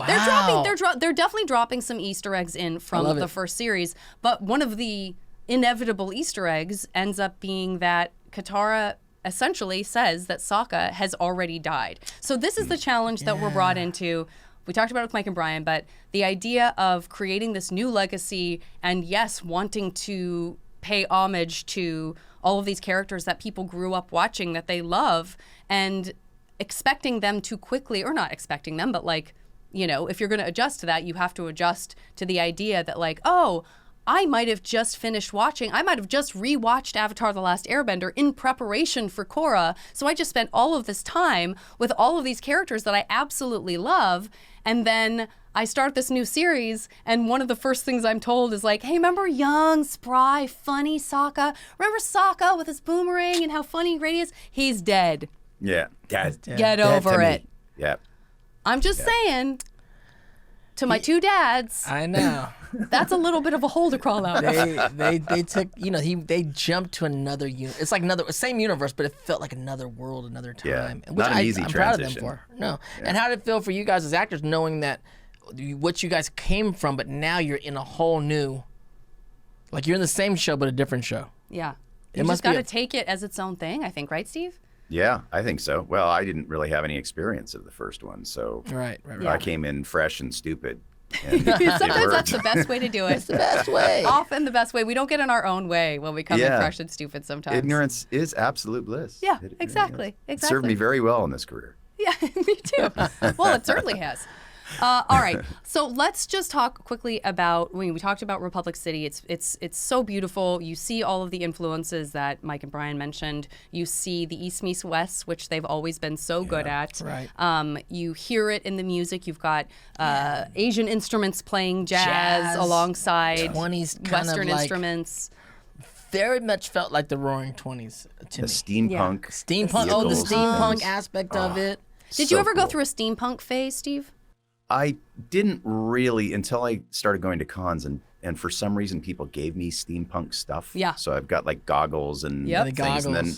They're definitely dropping some Easter eggs in from the first series. But one of the inevitable Easter eggs ends up being that Katara essentially says that Sokka has already died. So this is the challenge that we're brought into. We talked about it with Mike and Brian, but the idea of creating this new legacy and yes, wanting to pay homage to all of these characters that people grew up watching that they love and expecting them to quickly, or not expecting them, but like, if you're going to adjust to that, you have to adjust to the idea that like, oh, I might have just rewatched Avatar The Last Airbender in preparation for Korra. So I just spent all of this time with all of these characters that I absolutely love. And then I start this new series, and one of the first things I'm told is like, hey, remember young, spry, funny Sokka? Remember Sokka with his boomerang and how funny and great he is? He's dead. Yeah. Get over it. Yeah. I'm just saying, to my two dads. I know. That's a little bit of a hole to crawl out of. They took, they jumped to another it's like same universe, but it felt like another world, another time. Yeah, not an easy I'm transition. proud of them for. No. Yeah. And how did it feel for you guys as actors knowing that what you guys came from, but now you're in a whole new, like you're in the same show, but a different show? Yeah. You just got to take it as its own thing, I think, right, Steve? Yeah, I think so. Well, I didn't really have any experience of the first one, so right. I came in fresh and stupid. And sometimes that's the best way to do it. It's the best way. Often the best way. We don't get in our own way when we come in fresh and stupid sometimes. Ignorance is absolute bliss. Yeah, exactly. It served me very well in this career. Yeah, me too. Well, it certainly has. All right, so let's just talk quickly about. We talked about Republic City. It's so beautiful. You see all of the influences that Mike and Brian mentioned. You see the East meets West, which they've always been so good at. Right. You hear it in the music. You've got Asian instruments playing jazz alongside 20s Western instruments. Very much felt like the Roaring 20s to me. Steampunk. Steampunk. Oh, the steampunk aspect of it. Did you ever go through a steampunk phase, Steve? I didn't really until I started going to cons, and for some reason people gave me steampunk stuff. Yeah. So I've got like goggles and The things. goggles. And then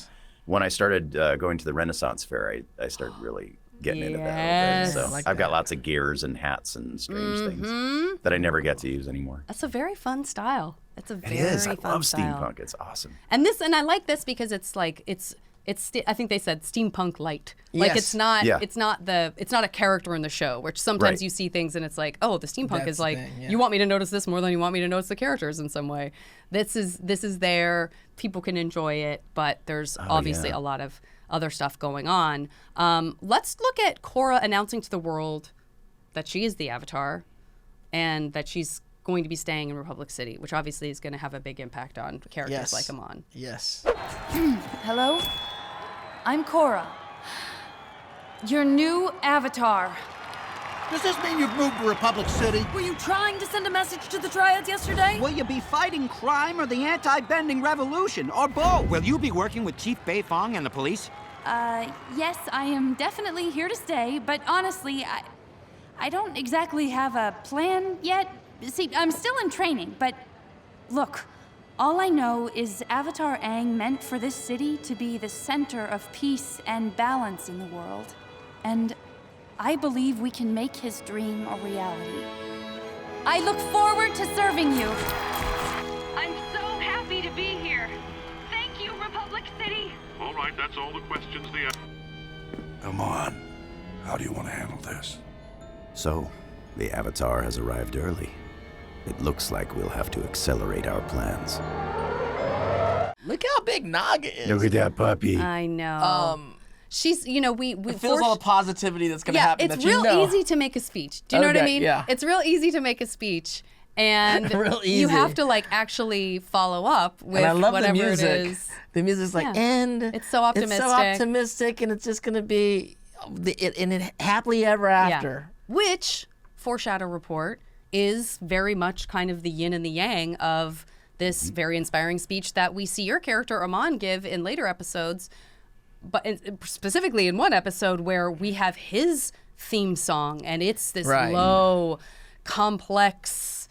when I started going to the Renaissance Fair, I started really getting into that. Yes. So I like I've got that. lots of gears and hats and strange things that I never get to use anymore. That's a very fun style. It's a It very is. I fun love style. steampunk. It's awesome. And I like this because it's like I think they said steampunk light. Like Yes. it's not Yeah. it's not a character in the show, which sometimes Right. you see things and it's like, oh, the steampunk That's is the like thing, yeah. you want me to notice this more than you want me to notice the characters in some way. This is there. People can enjoy it, but there's obviously yeah. a lot of other stuff going on. Let's look at Korra announcing to the world that she is the Avatar and that she's going to be staying in Republic City, which obviously is going to have a big impact on characters Yes. like Amon. Yes. Hello? I'm Korra. Your new avatar. Does this mean you've moved to Republic City? Were you trying to send a message to the Triads yesterday? Will you be fighting crime or the anti-bending revolution, or both? Will you be working with Chief Beifong and the police? Yes, I am definitely here to stay, but honestly, I don't exactly have a plan yet. See, I'm still in training, but look, all I know is Avatar Aang meant for this city to be the center of peace and balance in the world. And I believe we can make his dream a reality. I look forward to serving you. I'm so happy to be here. Thank you, Republic City. All right, that's all the questions Come on. How do you want to handle this? So, the Avatar has arrived early. It looks like we'll have to accelerate our plans. Look how big Naga is. Look at that puppy. I know. She's, we It feels all the positivity that's going to happen. it's that real you know. easy to make a speech. Do you know what I Okay, mean? yeah. It's real easy to make a speech, and Real you easy. have to like actually follow up with And I love whatever the music. it is. The music's like, Yeah. and It's so optimistic. It's so optimistic, and it's just going to be, it happily ever after. Which foreshadow report is very much kind of the yin and the yang of this very inspiring speech that we see your character Amon give in later episodes, but specifically in one episode where we have his theme song and it's this Right. low, complex,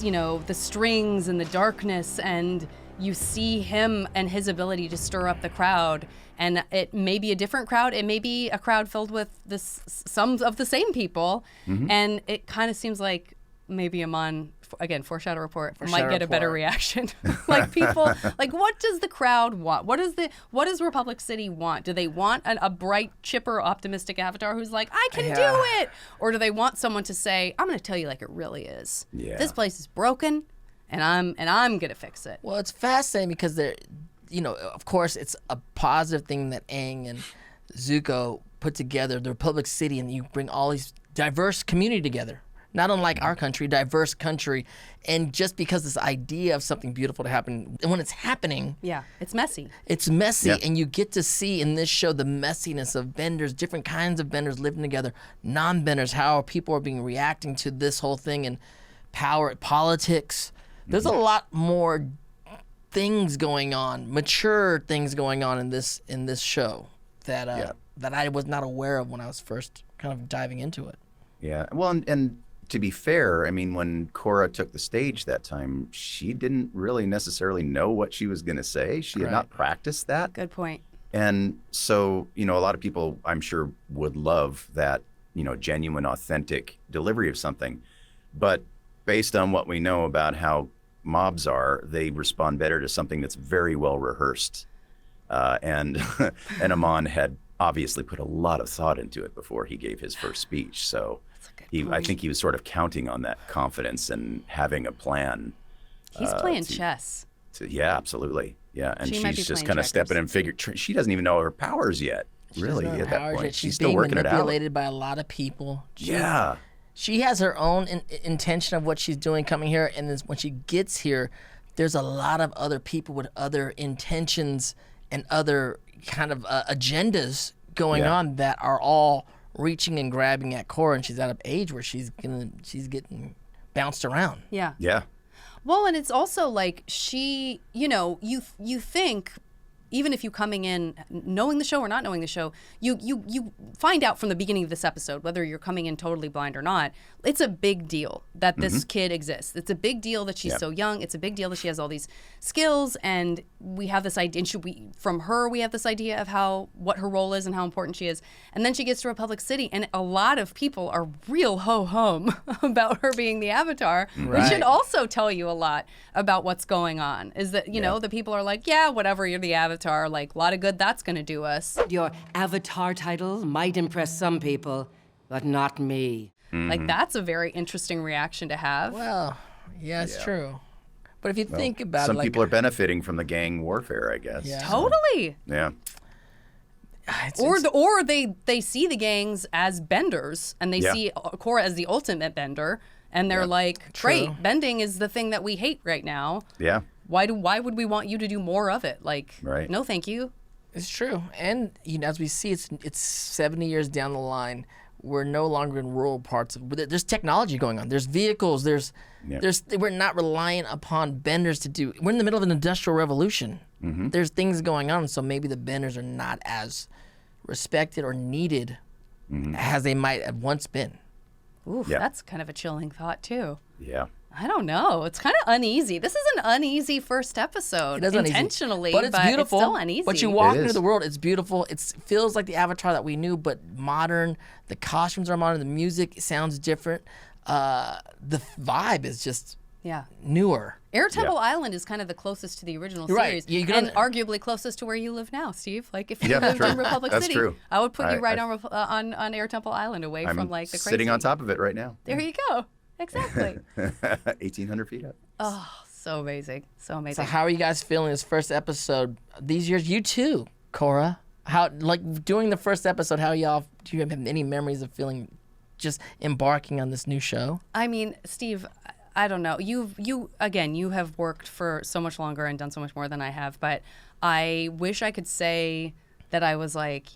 the strings and the darkness, and you see him and his ability to stir up the crowd. And it may be a different crowd. It may be a crowd filled with some of the same people. And it kind of seems like maybe Amon, again, foreshadow report, might get a better reaction. Like people, like what does the crowd want? What does Republic City want? Do they want a bright, chipper, optimistic Avatar who's like, I can do it? Or do they want someone to say, I'm going to tell you like it really is. Yeah. This place is broken, and I'm going to fix it. Well, it's fascinating because they're, of course, it's a positive thing that Aang and Zuko put together, the Republic City, and you bring all these diverse community together. Not unlike our country, diverse country. And just because this idea of something beautiful to happen, and when it's happening, Yeah, it's messy. it's messy. Yeah. And you get to see in this show the messiness of benders, different kinds of benders living together, non-benders, how people are being reacting to this whole thing, and power, politics. There's a lot more things going on, mature things going on in this show that that I was not aware of when I was first kind of diving into it. Yeah. Well, and to be fair, I mean, when Korra took the stage that time, she didn't really necessarily know what she was going to say. She had not practiced that. Good point. And so, a lot of people, I'm sure, would love that, genuine, authentic delivery of something. But based on what we know about how mobs are, they respond better to something that's very well rehearsed. And Amon had obviously put a lot of thought into it before he gave his first speech. So I think he was sort of counting on that confidence and having a plan. He's playing chess. Yeah, absolutely. Yeah, and She might be she's just playing kind of checkers. stepping and figuring. She doesn't even know her powers yet, really, at that point. She's still being working it out. manipulated by a lot of people. Yeah. she has her own intention of what she's doing coming here, and then when she gets here, there's a lot of other people with other intentions and other kind of agendas going on that are all reaching and grabbing at Korra, and she's at an age where she's getting bounced around. Yeah. Yeah. Well, and it's also like she, you think, even if you coming in knowing the show or not knowing the show, you find out from the beginning of this episode, whether you're coming in totally blind or not, it's a big deal that this kid exists. It's a big deal that she's so young. It's a big deal that she has all these skills, and we have this idea, from her, we have this idea of what her role is and how important she is. And then she gets to Republic City, and a lot of people are real ho-hum about her being the Avatar. Right. It should also tell you a lot about what's going on, is that, the people are like, yeah, whatever, you're the Avatar, like, a lot of good that's gonna do us. Your Avatar title might impress some people, but not me. Like, that's a very interesting reaction to have. Well, yeah, it's true. But if you think about some it, people are benefiting from the gang warfare, I guess. Yeah. Totally. Yeah. Or they see the gangs as benders, and they see Korra as the ultimate bender, and they're like, great, bending is the thing that we hate right now. Yeah. Why would we want you to do more of it? Like, no, thank you. It's true, and as we see, it's 70 years down the line. We're no longer in rural parts there's technology going on. There's vehicles. We're not reliant upon benders to do. We're in the middle of an industrial revolution. There's things going on, so maybe the benders are not as respected or needed as they might have once been. Ooh, that's kind of a chilling thought too. Yeah. I don't know. It's kind of uneasy. This is an uneasy first episode, intentionally, but it's beautiful. It's still uneasy. But you walk into the world, it's beautiful. It feels like the Avatar that we knew, but modern. The costumes are modern. The music sounds different. The vibe is just newer. Air Temple Island is kind of the closest to the original series, and arguably closest to where you live now, Steve. Like, if you lived in Republic City, true. I would put you right on Air Temple Island, away from like the crazy. Sitting on top of it right now. There you go. Exactly. 1,800 feet up. Oh, so amazing. So amazing. So how are you guys feeling this first episode? These years, you too, Korra. How, like, doing the first episode, do you have any memories of feeling just embarking on this new show? I mean, Steve, I don't know. You have worked for so much longer and done so much more than I have, but I wish I could say that I was like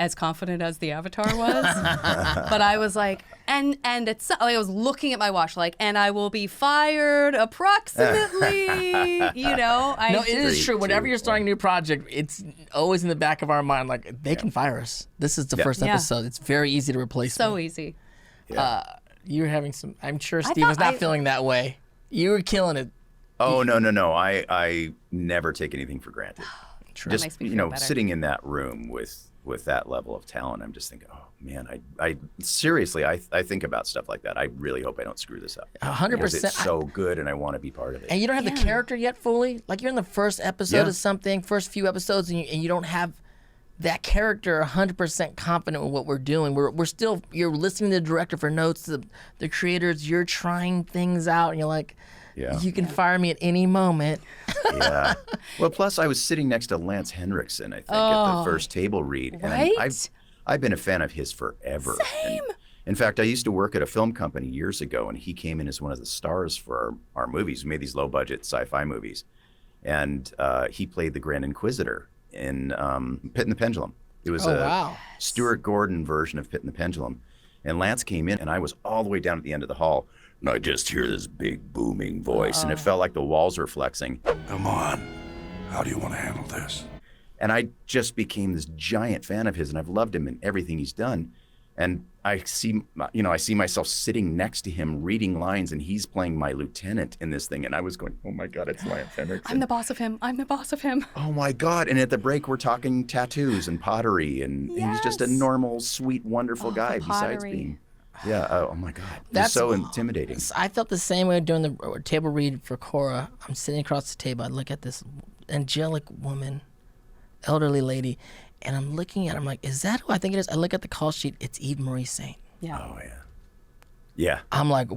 as confident as the Avatar was. But I was like, and it's like, I was looking at my watch like, and I will be fired approximately, No, it is true. Whenever you're starting a new project, it's always in the back of our mind, like, they can fire us. This is the first episode. It's very easy to replace me. So easy. You're having I'm sure Steve was not feeling that way. You were killing it. Oh, no. I never take anything for granted. True. Just, makes me feel better. Sitting in that room with that level of talent, I'm just thinking, oh man, I seriously, I think about stuff like that. I really hope I don't screw this up. 100%. Because it's so good, and I want to be part of it. And you don't have the character yet fully. Like, you're in the first episode of something, first few episodes, and you don't have that character 100% confident with what we're doing. We're still, you're listening to the director for notes, the creators, you're trying things out, and you're like, you can fire me at any moment. Yeah. Well, plus I was sitting next to Lance Henriksen, I think, at the first table read. Right? And I've been a fan of his forever. Same. And in fact, I used to work at a film company years ago, and he came in as one of the stars for our movies. We made these low-budget sci-fi movies. And he played the Grand Inquisitor in Pit and the Pendulum. It was Stuart Gordon version of Pit and the Pendulum. And Lance came in, and I was all the way down at the end of the hall. And I just hear this big booming voice, and it felt like the walls were flexing. Come on, how do you want to handle this? And I just became this giant fan of his, and I've loved him in everything he's done. And I see myself sitting next to him reading lines, and he's playing my lieutenant in this thing. And I was going, oh my God, it's Lance Henriksen. I'm the boss of him. I'm the boss of him. Oh my God. And at the break, we're talking tattoos and pottery, and he's just a normal, sweet, wonderful guy besides being. Yeah. Oh my God. That's so intimidating. I felt the same way during the table read for Korra. I'm sitting across the table. I look at this angelic woman, elderly lady, and I'm looking at her. I'm like, is that who I think it is? I look at the call sheet. It's Eve Marie Saint. Yeah. Oh yeah. Yeah. I'm like,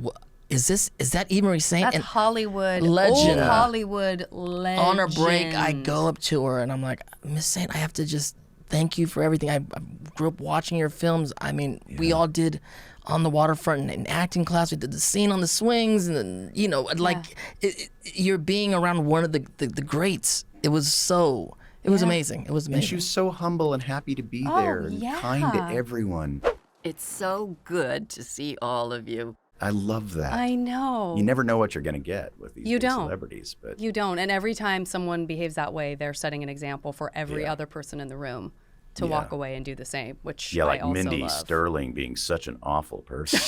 is that Eve Marie Saint? That's and Hollywood legend. Old Hollywood legend. On her break, I go up to her and I'm like, Miss Saint, I have to just thank you for everything. I grew up watching your films. I mean, we all did on the waterfront and acting class. We did the scene on the swings, and then, you know, like you're being around one of the greats. It was amazing. It was amazing. And she was so humble and happy to be there and kind to everyone. It's so good to see all of you. I love that. I know. You never know what you're going to get with these big don't. celebrities. But You don't. And every time someone behaves that way, they're setting an example for every other person in the room to walk away and do the same, which I like also Mindy love. Sterling being such an awful person.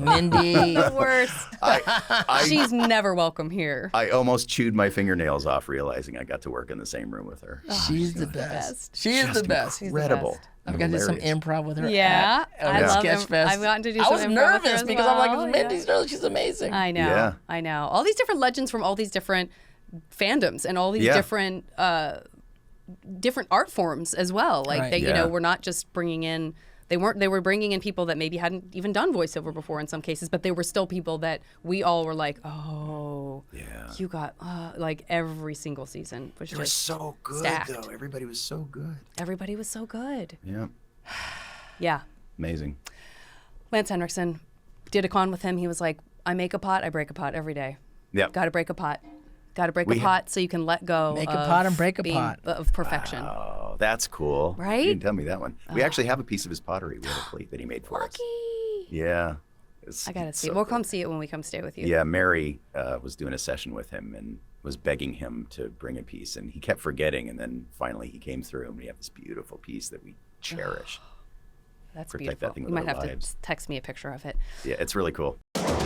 Mindy. The worst. She's never welcome here. I almost chewed my fingernails off realizing I got to work in the same room with her. She's the best. She is the best. Incredible. I've got to do some improv with her. Yeah, at love Sketchfest. I've gotten to do I some was improv nervous with her as because I'm like, well. it's Mindy Sterling. She's amazing. I know. Yeah. I know. All these different legends from all these different fandoms and all these different art forms as well. Like they, you know, we're not just bringing in. They were bringing in people that maybe hadn't even done voiceover before in some cases, but they were still people that we all were like, oh, you got like every single season was They were just so good, stacked. though. Everybody was so good. Everybody was so good. Yeah. Yeah. Amazing. Lance Henriksen, did a con with him. He was like, I make a pot, I break a pot every day. Yep. Got to break a pot. Got to break a pot so you can let go. Make a pot and break a pot. Of perfection. Oh, that's cool. Right? You didn't tell me that one. We actually have a piece of his pottery. We have a plate that he made for us. Yeah. I got to see it. We'll come see it when we come stay with you. Yeah, Mary was doing a session with him and was begging him to bring a piece, and he kept forgetting, and then finally he came through, and we have this beautiful piece that we cherish. That's Protect beautiful. that thing You with might our have lives. to text me a picture of it. Yeah, it's really cool.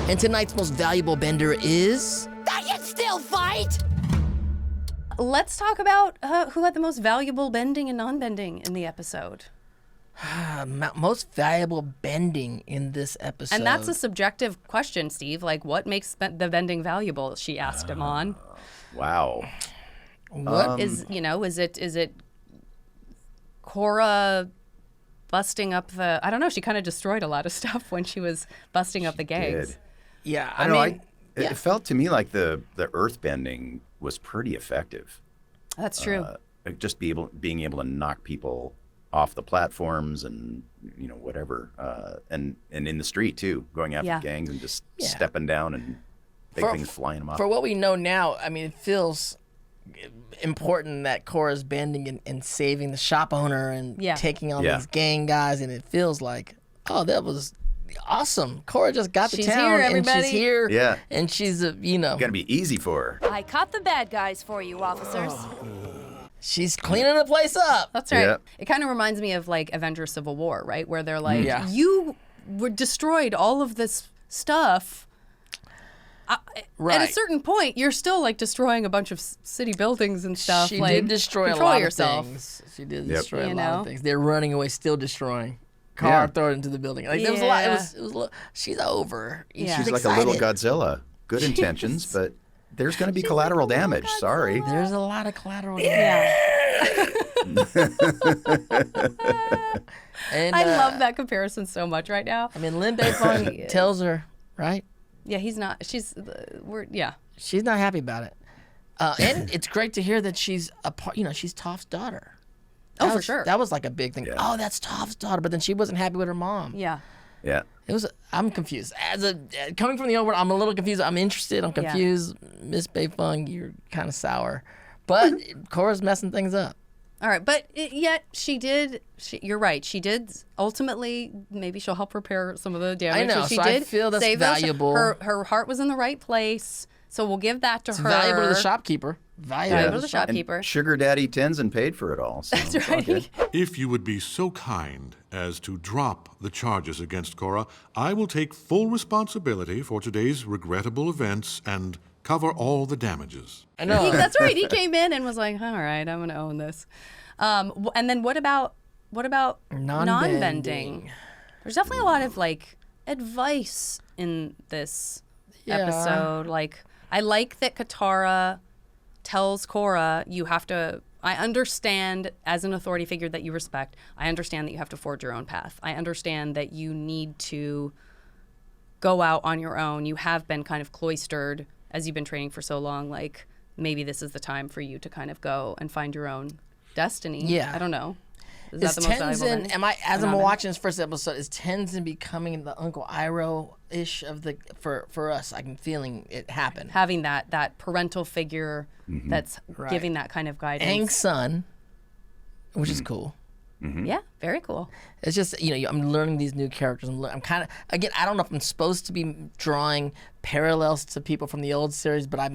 And tonight's most valuable bender is... I can still fight! Let's talk about who had the most valuable bending and non-bending in the episode. Most valuable bending in this episode. And that's a subjective question, Steve. Like, what makes the bending valuable? She asked him on. Wow. What is it Korra busting up the? I don't know. She kind of destroyed a lot of stuff when she was busting up the gangs. Did. Yeah, I mean, it felt to me like the earth bending was pretty effective. That's true. Just being able to knock people off the platforms and whatever, and in the street too, going after gangs and just stepping down and big things flying them off. For what we know now, I mean, it feels important that Korra's bending and saving the shop owner and taking on these gang guys, and it feels like, oh, that was awesome. Korra just got to town and she's here. Yeah. And she's Gotta be easy for her. I caught the bad guys for you, officers. She's cleaning the place up. That's right. Yeah. It kind of reminds me of like Avengers Civil War, right? Where they're like, Yeah. you were destroyed all of this stuff. Right. At a certain point, you're still like destroying a bunch of city buildings and stuff. She like, did destroy control a lot yourself. of things. She did destroy You a lot know? of things. They're running away, still destroying. Car, throw it into the building. Like there was a lot. It was a little, she's over. Yeah. She's She's like a little excited. Godzilla. Good intentions, but there's going to be collateral damage. Sorry. There's a lot of collateral damage. And, I love that comparison so much right now. I mean, Lin Beifong tells her, right? Yeah, he's not. She's She's not happy about it. And it's great to hear that she's a part. She's Toph's daughter. For sure. That was like a big thing. Oh, that's Toph's daughter. But then she wasn't happy with her mom. Yeah. Yeah. It was. I'm confused. Coming from the old world, I'm a little confused. I'm interested. I'm confused. Miss Beifong, you're kind of sour, but Korra's messing things up. All right, but yet she did. You're right. She did ultimately. Maybe she'll help repair some of the damage. I know. She So did I feel that's save valuable. Her heart was in the right place. So we'll give that to her. Valuable to the shopkeeper. Valuable to the shopkeeper. And Sugar Daddy Tenzin paid for it all. So That's it's all right. good. If you would be so kind as to drop the charges against Korra, I will take full responsibility for today's regrettable events and cover all the damages. I know. That's right. He came in and was like, "All right, I'm going to own this." And then what about non-bending? There's definitely a lot of like advice in this episode. Like, I like that Katara tells Korra, you have to. I understand as an authority figure that you respect. I understand that you have to forge your own path. I understand that you need to go out on your own. You have been kind of cloistered as you've been training for so long. Like, maybe this is the time for you to kind of go and find your own destiny. Yeah. I don't know. Is that the most valuable bending? As I'm watching this first episode, is Tenzin becoming the Uncle Iroh-ish of the for us? I'm feeling it happen. Having that parental figure that's giving that kind of guidance. Aang's son, which is cool. Yeah, very cool. It's just, I'm learning these new characters. I'm kind of, again, I don't know if I'm supposed to be drawing parallels to people from the old series, but I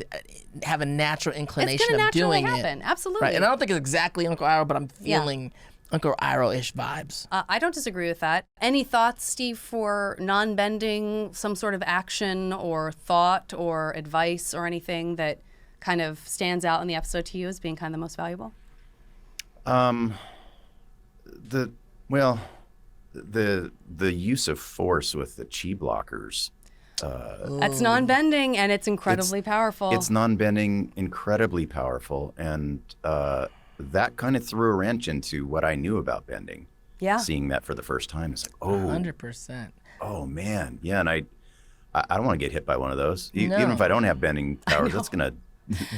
have a natural inclination of doing it. Happen. Absolutely. Right, and I don't think it's exactly Uncle Iroh, but I'm feeling Uncle Iroh-ish vibes. I don't disagree with that. Any thoughts, Steve, for non-bending, some sort of action or thought or advice or anything that kind of stands out in the episode to you as being kind of the most valuable? The use of force with the chi blockers. That's non-bending, and it's incredibly powerful. It's non-bending, incredibly powerful, and that kind of threw a wrench into what I knew about bending. Yeah. Seeing that for the first time, it's like, 100%. Oh man, yeah, and I don't want to get hit by one of those. Even if I don't have bending powers, that's gonna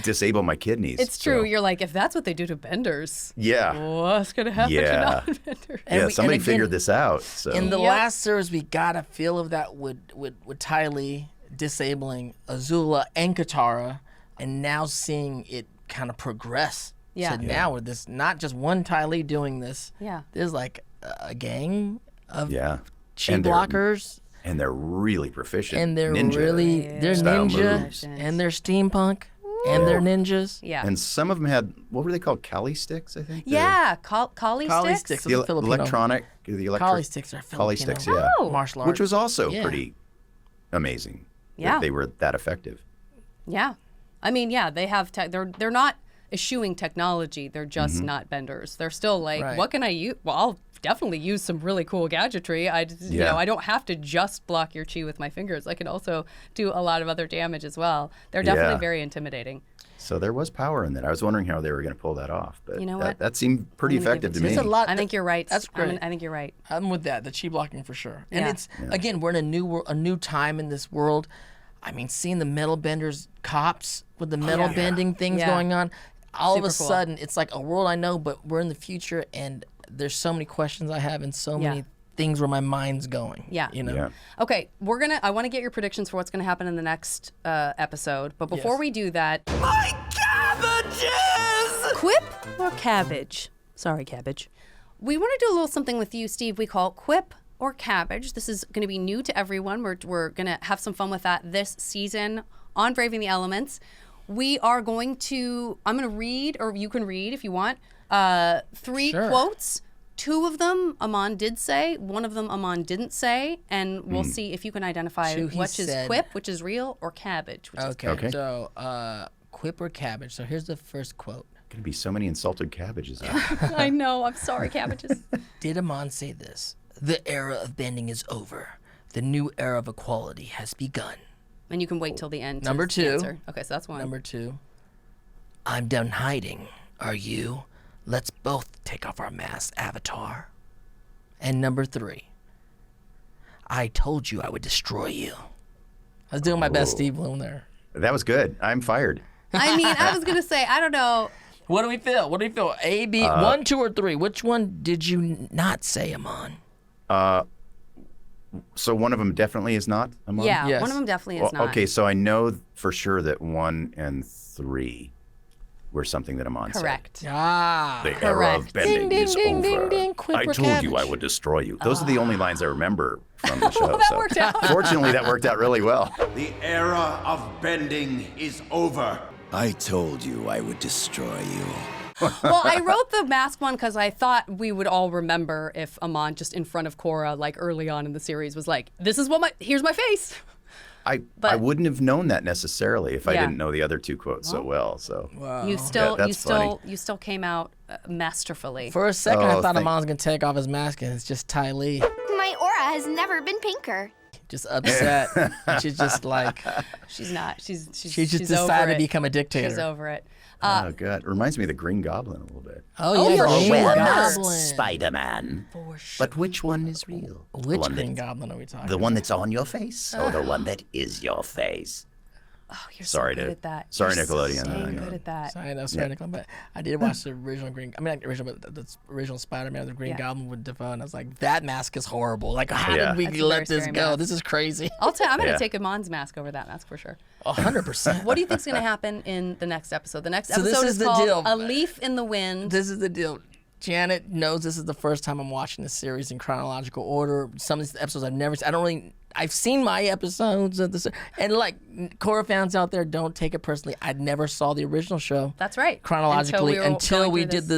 disable my kidneys. It's true. You're like, if that's what they do to benders, what's going to happen to non-benders? Yeah, somebody figured this out. So. In the last series, we got a feel of that with Ty Lee disabling Azula and Katara, and now seeing it kind of progress. Yeah. So now with this, not just one Ty Lee doing this. Yeah. There's like a gang of chi and blockers. And they're really proficient. And they're they're ninja, moves. and they're steampunk. And they're ninjas. Yeah. And some of them had, what were they called? Kali sticks, I think? Yeah, Kali sticks. The electronic. Kali sticks are Filipino. Kali sticks, yeah. Martial arts. Which was also pretty amazing. Yeah. They were that effective. Yeah. I mean, yeah, they have, they're not eschewing technology. They're just not benders. They're still like, what can I use? Well, I'll definitely use some really cool gadgetry. You know, I don't have to just block your chi with my fingers. I can also do a lot of other damage as well. They're definitely very intimidating. So there was power in that. I was wondering how they were going to pull that off, but you know what? That seemed pretty effective to me. I think you're right. That's great. I think you're right. I'm with that. The chi blocking for sure. And it's again, we're in a new time in this world. I mean, seeing the metal benders cops with the metal bending things going on. All of a sudden, it's like a world I know, but we're in the future, and there's so many questions I have and so many things where my mind's going. Yeah. You know? Okay, I want to get your predictions for what's going to happen in the next episode. But before we do that, My cabbages! Quip or Cabbage? Sorry, Cabbage. We want to do a little something with you, Steve. We call Quip or Cabbage. This is going to be new to everyone. We're going to have some fun with that this season on Braving the Elements. We are going to, I'm going to read, or you can read if you want, 3 quotes. 2 of them Amon did say, 1 of them Amon didn't say, and we'll see if you can identify which is Quip, which is real, or Cabbage, which is okay. So, Quip or Cabbage. So here's the first quote. Going to be so many insulted cabbages out there. I know. I'm sorry, Cabbages. Did Amon say this? The era of bending is over. The new era of equality has begun. And you can wait till the end. Number 2. Answer. Okay, so that's 1. Number 2. I'm done hiding. Are you? Let's both take off our masks, Avatar. And number 3. I told you I would destroy you. I was doing my best Steve Blum there. That was good. I'm fired. I mean, I was going to say, I don't know. What do we feel? What do we feel? A, B, 1, 2, or 3? Which one did you not say, Amon? So one of them definitely is not Amon? Yeah, yes. One of them definitely is not. Okay, so I know for sure that 1 and 3 were something that Amon said. Correct. Ah, the era of bending is over. Ding, ding. I told you I would destroy you. Those are the only lines I remember from the show. That worked out. Fortunately, that worked out really well. The era of bending is over. I told you I would destroy you. Well, I wrote the mask one because I thought we would all remember if Amon just in front of Korra, like early on in the series, was like, "This is here's my face." I wouldn't have known that necessarily if I didn't know the other 2 quotes so well. So you still came out masterfully. For a second, I thought Amon's gonna take off his mask and it's just Ty Lee. My aura has never been pinker. Just upset. She's just like. She's not. She just decided to become a dictator. She's over it. Oh, God. Reminds me of the Green Goblin a little bit. Oh, yeah, Green Goblin. Spider-Man. But which one is real? Which Green Goblin are we talking about? The one that's on your face or the one that is your face? Oh, you're sorry so good at that. Sorry, You're Nickelodeon. So good at that. Sorry, Nickelodeon, but I did watch the original not the original, but the original Spider-Man, the Green Goblin with Defoe, and I was like, that mask is horrible. Like, how did we let this go? This is crazy. I'm going to take Amon's mask over that mask for sure. 100%. What do you think's going to happen in the next episode? The next So this episode is is the called deal. A Leaf in the Wind. This is the deal. Janet knows this is the first time I'm watching this series in chronological order. Some of these episodes I've seen my episodes of this, and like Korra fans out there, don't take it personally. I never saw the original show. That's right. Chronologically until we did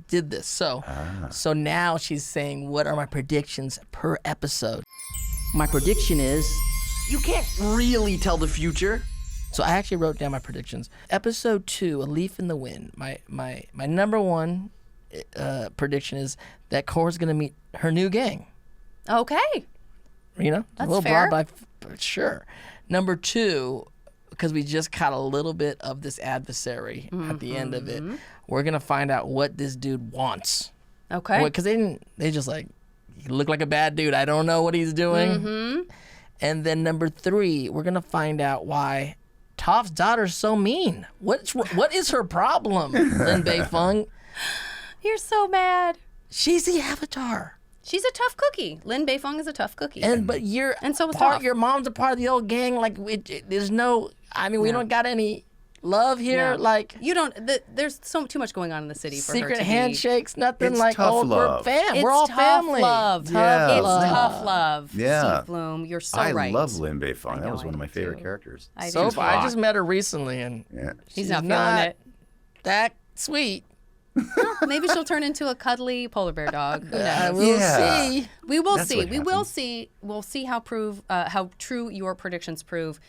did this. So now she's saying, what are my predictions per episode? My prediction is you can't really tell the future. So I actually wrote down my predictions. Episode 2, A Leaf in the Wind. My number one prediction is that Korra's gonna meet her new gang. Okay. You know, that's a little fair. broad, but sure. Number 2, because we just caught a little bit of this adversary at the end of it, we're gonna find out what this dude wants. Okay. Because they just like, he looked like a bad dude. I don't know what he's doing. And then number 3, we're gonna find out why Toph's daughter's so mean. What is her problem, Lin Beifeng? You're so mad. She's the Avatar. She's a tough cookie. Lin Beifeng is a tough cookie. But you're and so was part. Toph. Your mom's a part of the old gang. Like there's no. I mean, we don't got any love here. No. Like you don't. There's too much going on in the city for her secret to handshakes. Nothing It's like tough love. We're fam. It's We're all tough family. love. Tough Yeah. love. It's tough love. Yeah. Steve Blum, you're so I right. love Lin Beifeng. That was one of my favorite characters. I So do far, I too. just met her recently, and He's not feeling it. That sweet. Well, maybe she'll turn into a cuddly polar bear dog. Who knows? We'll see. We will That's see. what We will see. We'll see how true your predictions prove.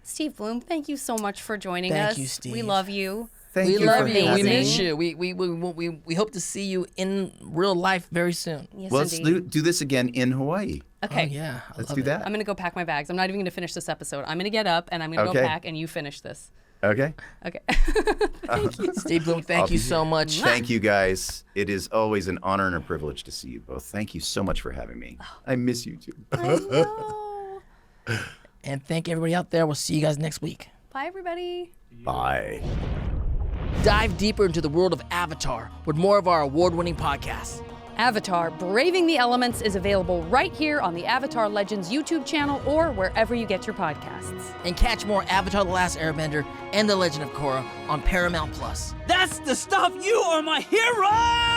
Steve Blum, thank you so much for joining us. Thank you, Steve. We love you. We love you. We having miss me. you. We hope to see you in real life very soon. Yes, Let's indeed. do this again in Hawaii. Okay. Oh, yeah. Let's do that. I'm going to go pack my bags. I'm not even going to finish this episode. I'm going to get up and I'm going to go Okay. pack and you finish this. Okay. Okay. Thank you. Steve Blum, thank you so much. Thank you, guys. It is always an honor and a privilege to see you both. Thank you so much for having me. I miss you too. I know. And thank everybody out there. We'll see you guys next week. Bye, everybody. Bye. Dive deeper into the world of Avatar with more of our award-winning podcasts. Avatar Braving the Elements is available right here on the Avatar Legends YouTube channel or wherever you get your podcasts. And catch more Avatar: The Last Airbender and The Legend of Korra on Paramount+. That's the stuff! You are my hero!